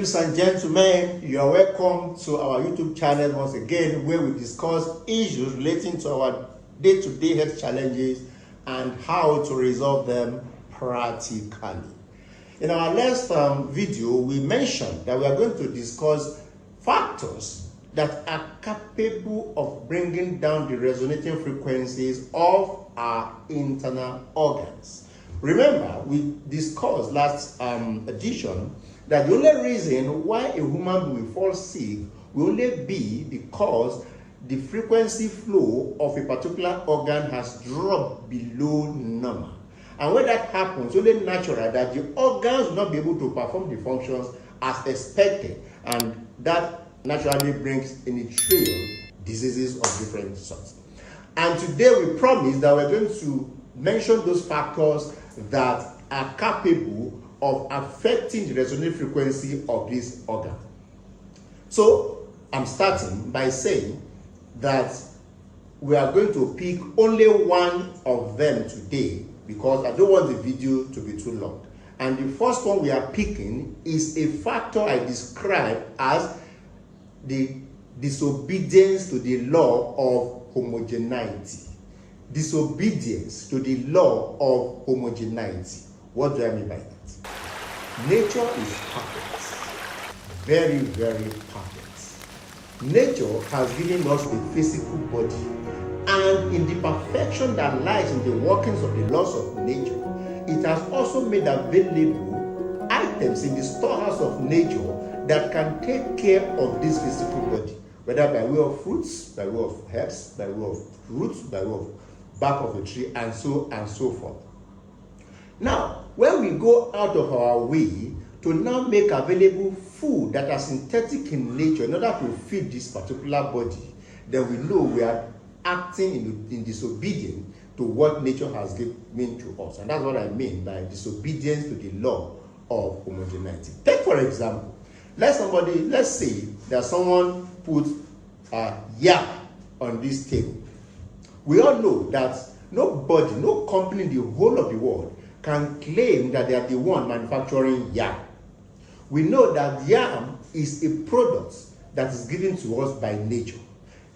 Ladies and gentlemen, you are welcome to our YouTube channel once again, where we discuss issues relating to our day-to-day health challenges and how to resolve them practically. In our last video, we mentioned that we are going to discuss factors that are capable of bringing down the resonating frequencies of our internal organs. Remember, we discussed last edition that the only reason why a human will fall sick will only be because the frequency flow of a particular organ has dropped below normal. And when that happens, it's only natural that the organs will not be able to perform the functions as expected, and that naturally brings in its trail diseases of different sorts. And today we promise that we're going to mention those factors that are capable of affecting the resonant frequency of this organ. So I'm starting by saying that we are going to pick only one of them today because I don't want the video to be too long. And the first one we are picking is a factor I describe as the disobedience to the law of homogeneity. Disobedience to the law of homogeneity. What do I mean by that? Nature is perfect. Very, very perfect. Nature has given us a physical body, and in the perfection that lies in the workings of the laws of nature, it has also made available items in the storehouse of nature that can take care of this physical body, whether by way of fruits, by way of herbs, by way of roots, by way of bark of a tree, and so forth. Now, when we go out of our way to now make available food that are synthetic in nature in order to feed this particular body, then we know we are acting in disobedience to what nature has given to us. And that's what I mean by disobedience to the law of homogeneity. Take for example, let's say that someone put a yam on this table. We all know that nobody, no company in the whole of the world can claim that they are the one manufacturing yam. We know that yam is a product that is given to us by nature.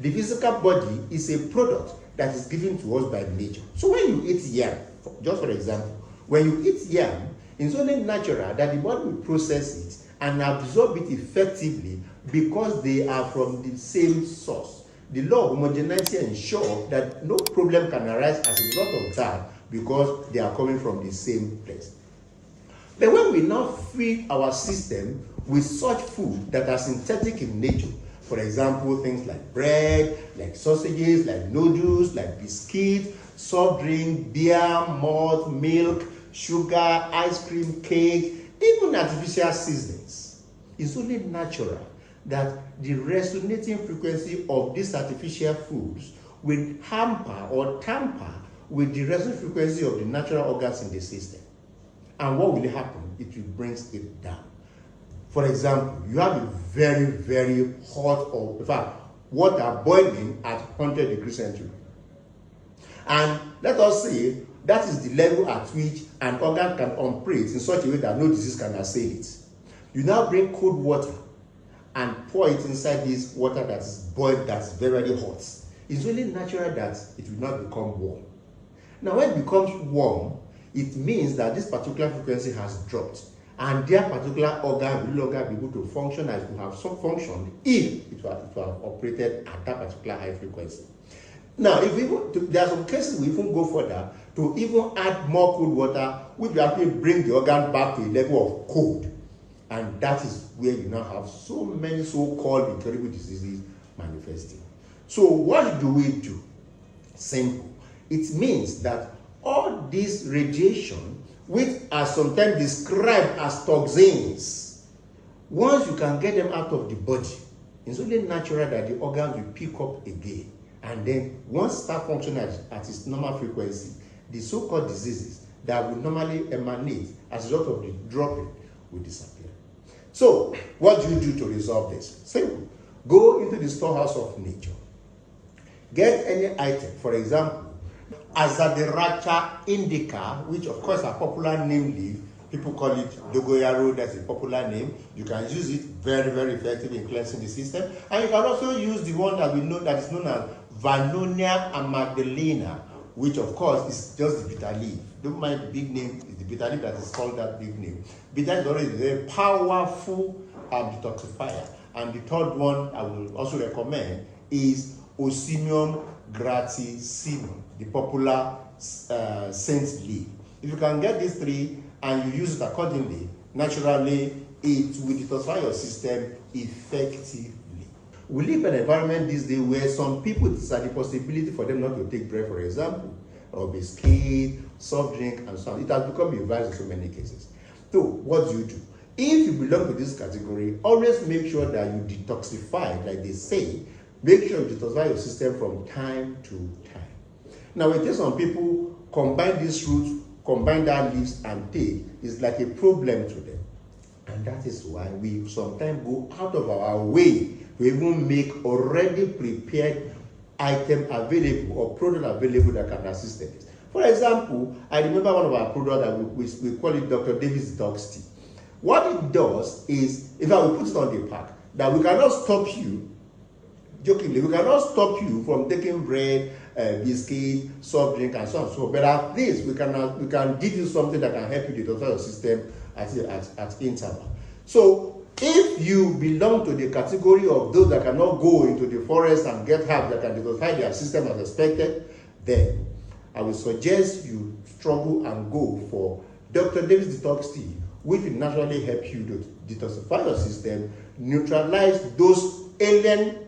The physical body is a product that is given to us by nature. So when you eat yam, just for example, when you eat yam, it's only natural that the body will process it and absorb it effectively because they are from the same source. The law of homogeneity ensures that no problem can arise as a result of that because they are coming from the same place. But when we now feed our system with such food that are synthetic in nature, for example, things like bread, like sausages, like noodles, like biscuits, soft drink, beer, malt, milk, sugar, ice cream, cake, even artificial seasonings, it's only natural that the resonating frequency of these artificial foods will hamper or tamper with the resonant frequency of the natural organs in the system. And what will happen? It will bring it down. For example, you have a very, very hot, or in fact, water boiling at 100 degrees centigrade. And let us say that is the level at which an organ can operate in such a way that no disease can assail it. You now bring cold water and pour it inside this water that is boiled, that's very, very hot. It's only natural that it will not become warm. Now, when it becomes warm, it means that this particular frequency has dropped, and their particular organ will no longer be able to function as it would have some function if it would have operated at that particular high frequency. Now, there are some cases we even go further to even add more cold water, which will actually bring the organ back to a level of cold. And that is where you now have so many so-called incurable diseases manifesting. So what do we do? Simple. It means that all this radiation, which are sometimes described as toxins, once you can get them out of the body, it's only natural that the organs will pick up again. And then once start functioning at its normal frequency, the so-called diseases that will normally emanate as a result of the dropping will disappear. So, what do you do to resolve this? Simple. Go into the storehouse of nature. Get any item, for example, Azadirachta indica, which of course are popular name leaf, People call it dogoyaro, that's a popular name. You can use it very, very effectively in cleansing the system. And you can also use the one that we know that is known as Vernonia amygdalina, which of course is just the bitter leaf. Don't mind the big name, it's the bitter leaf that is called that big name. Bitter is already a very powerful detoxifier. And the third one I will also recommend is Osimium gratissimum, the popular saint's leaf. If you can get these three and you use it accordingly, naturally it will detoxify your system effectively. We live in an environment these days where some people decide the possibility for them not to take bread, for example, or biscuit, soft drink, and so on. It has become a vice in so many cases. So, what do? If you belong to this category, always make sure that you detoxify, like they say. Make sure you detoxify your system from time to time. Now, with this, some people combine these roots, combine that leaves, and take. It's like a problem to them. And that is why we sometimes go out of our way to even make already prepared item available or product available that can assist them. For example, I remember one of our products that we call it Dr. Davies Detox Tea. What it does is, if I will put it on the pack, that we cannot stop you, jokingly, we cannot stop you from taking bread, biscuit, soft drink, and so on and so forth. But at least we can give you something that can help you detoxify your system at interval. So if you belong to the category of those that cannot go into the forest and get help that can detoxify their system as expected, then I will suggest you struggle and go for Dr. Davies Detox Tea, which will naturally help you to detoxify your system, neutralize those alien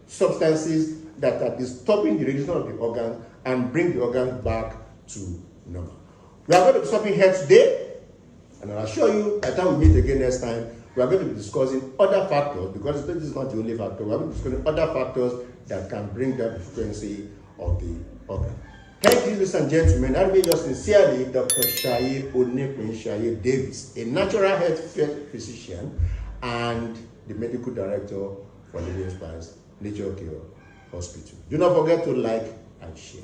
substances that are disturbing the regulation of the organs, and bring the organs back to normal. We are going to be stopping here today, and I'll assure you, by the time we meet again next time, we are going to be discussing other factors, because this is not the only factor. We are going to be discussing other factors that can bring down the frequency of the organ. Thank you, ladies and gentlemen. I remain yours sincerely, Dr. Onipinsaiye-Davies, a natural health physician and the medical director for Living Spice Nature Cure Hospital. Do not forget to like and share.